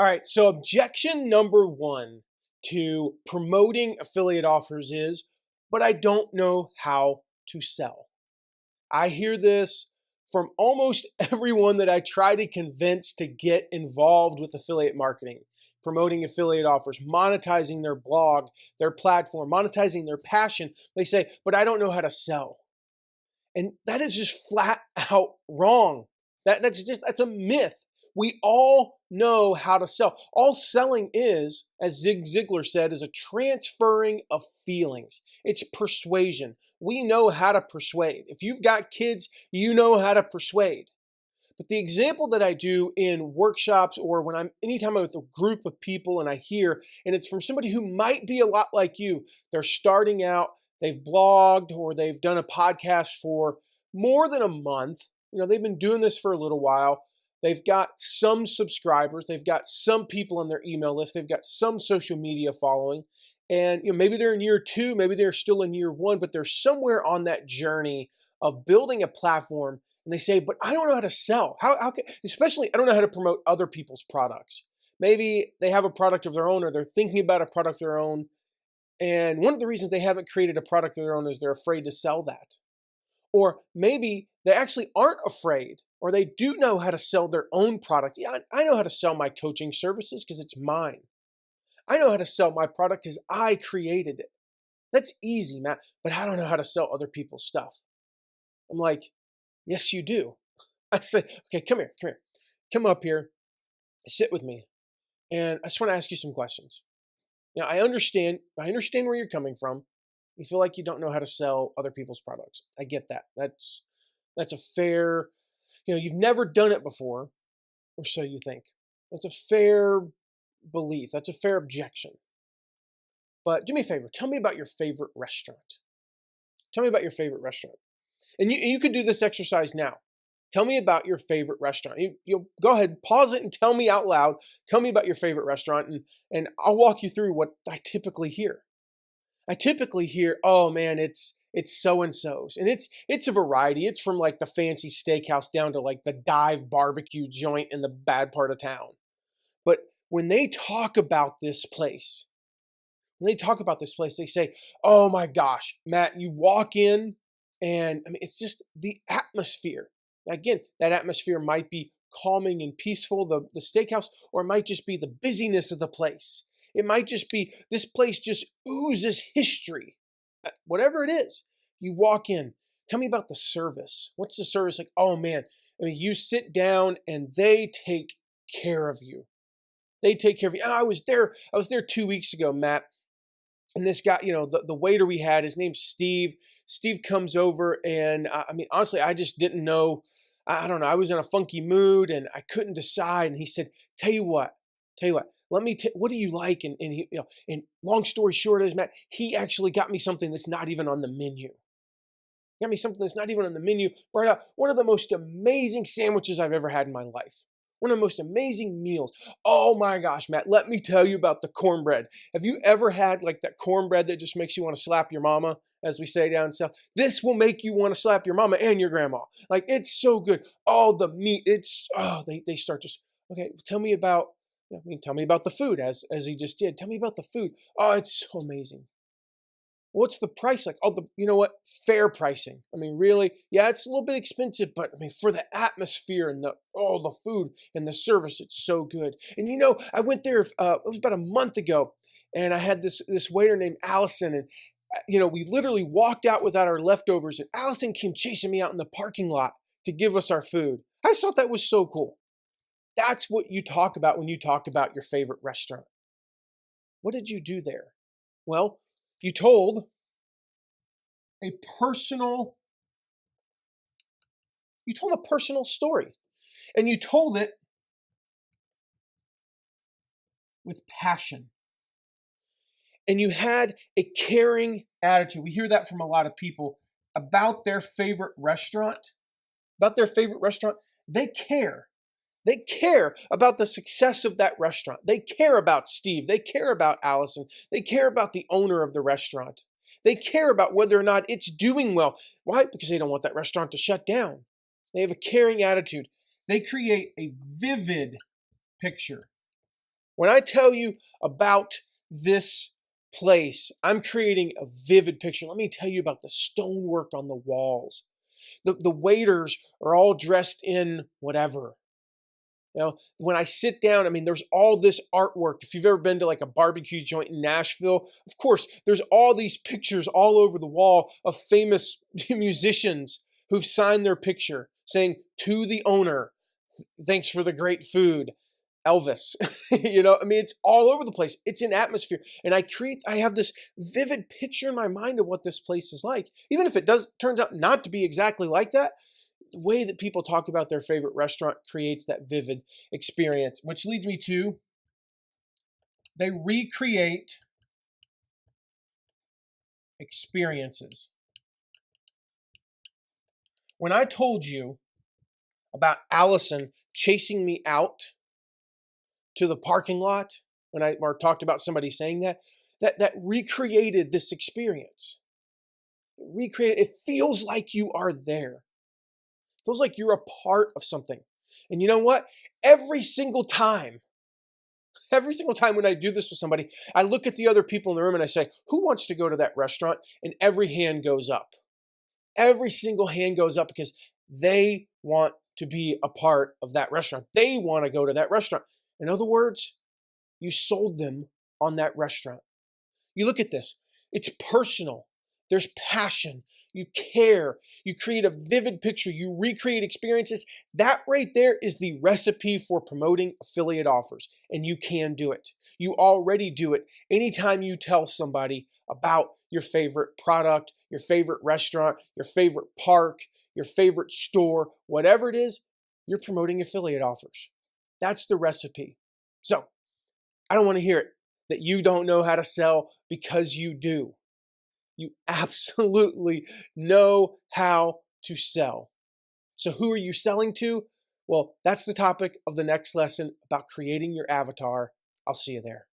All right, so objection number one to promoting affiliate offers is, but I don't know how to sell. I hear this from almost everyone that I try to convince to get involved with affiliate marketing, promoting affiliate offers, monetizing their blog, their platform, monetizing their passion. They say, but I don't know how to sell. And that is just flat out wrong. That's a myth. We all know how to sell. All selling is, as Zig Ziglar said, is a transferring of feelings. It's persuasion. We know how to persuade. If you've got kids, you know how to persuade. But the example that I do in workshops or anytime I'm with a group of people and I hear, and it's from somebody who might be a lot like you, they're starting out, they've blogged or they've done a podcast for more than a month. They've been doing this for a little while. They've got some subscribers. They've got some people on their email list. They've got some social media following. And maybe they're in year two, maybe they're still in year one, but they're somewhere on that journey of building a platform. And they say, but I don't know how to sell. Especially, I don't know how to promote other people's products. Maybe they have a product of their own or they're thinking about a product of their own. And one of the reasons they haven't created a product of their own is they're afraid to sell that. Or maybe they actually aren't afraid, or they do know how to sell their own product. Yeah, I know how to sell my coaching services because it's mine. I know how to sell my product because I created it. That's easy, Matt, but I don't know how to sell other people's stuff. I'm like, yes, you do. I say, okay, come here. Come up here, sit with me, and I just want to ask you some questions. I understand where you're coming from. You feel like you don't know how to sell other people's products. I get that. That's a fair, you've never done it before, or so you think. That's a fair belief. That's a fair objection. But do me a favor. Tell me about your favorite restaurant. Tell me about your favorite restaurant. And you could do this exercise now. Tell me about your favorite restaurant. You go ahead, pause it and tell me out loud. Tell me about your favorite restaurant and I'll walk you through what I typically hear. I typically hear, oh man, it's so-and-so's. And it's a variety. It's from like the fancy steakhouse down to like the dive barbecue joint in the bad part of town. But when they talk about this place, they say, oh my gosh, Matt, you walk in and it's just the atmosphere. Again, that atmosphere might be calming and peaceful, the steakhouse, or it might just be the busyness of the place. It might just be this place just oozes history. Whatever it is, you walk in. Tell me about the service. What's the service like? Oh man, you sit down and they take care of you. They take care of you. And I was there 2 weeks ago, Matt. And this guy, the waiter we had, his name's Steve. Steve comes over and honestly, I just didn't know. I don't know. I was in a funky mood and I couldn't decide. And he said, tell you what, what do you like? And he, and long story short is, Matt, he actually got me something that's not even on the menu. Brought out one of the most amazing sandwiches I've ever had in my life. One of the most amazing meals. Oh my gosh, Matt, let me tell you about the cornbread. Have you ever had like that cornbread that just makes you want to slap your mama, as we say down south? This will make you want to slap your mama and your grandma. Like, it's so good. Oh, the meat, they start just, okay, tell me about the food, as he just did. Tell me about the food. Oh, it's so amazing. What's the price like? Oh, you know what? Fair pricing. Really? Yeah, it's a little bit expensive, but for the atmosphere and the food and the service, it's so good. And I went there, it was about a month ago, and I had this waiter named Allison, and we literally walked out without our leftovers, and Allison came chasing me out in the parking lot to give us our food. I just thought that was so cool. That's what you talk about when you talk about your favorite restaurant. What did you do there? Well, you told a personal story, and you told it with passion, and you had a caring attitude. We hear that from a lot of people about their favorite restaurant. They care. They care about the success of that restaurant. They care about Steve. They care about Allison. They care about the owner of the restaurant. They care about whether or not it's doing well. Why? Because they don't want that restaurant to shut down. They have a caring attitude. They create a vivid picture When I tell you about this place, I'm creating a vivid picture. Let me tell you about the stonework on the walls. The waiters are all dressed in whatever. When I sit down, I mean, there's all this artwork. If you've ever been to like a barbecue joint in Nashville, of course, there's all these pictures all over the wall of famous musicians who've signed their picture saying, "To the owner, thanks for the great food, Elvis." I mean, it's all over the place. It's an atmosphere. And I have this vivid picture in my mind of what this place is like. Even if it turns out not to be exactly like that, the way that people talk about their favorite restaurant creates that vivid experience, which leads me to they recreate experiences. When I told you about Allison chasing me out to the parking lot, when I talked about somebody saying that recreated this experience. It feels like you are there. It feels like you're a part of something. And you know what? Every single time when I do this with somebody, I look at the other people in the room and I say, "Who wants to go to that restaurant?" And every hand goes up. Every single hand goes up because they want to be a part of that restaurant. They want to go to that restaurant. In other words, you sold them on that restaurant. You look at this, it's personal. There's passion. You care. You create a vivid picture. You recreate experiences. That right there is the recipe for promoting affiliate offers. And you can do it. You already do it. Anytime you tell somebody about your favorite product, your favorite restaurant, your favorite park, your favorite store, whatever it is, you're promoting affiliate offers. That's the recipe. So I don't want to hear it that you don't know how to sell, because you do. You absolutely know how to sell. So who are you selling to? Well, that's the topic of the next lesson about creating your avatar. I'll see you there.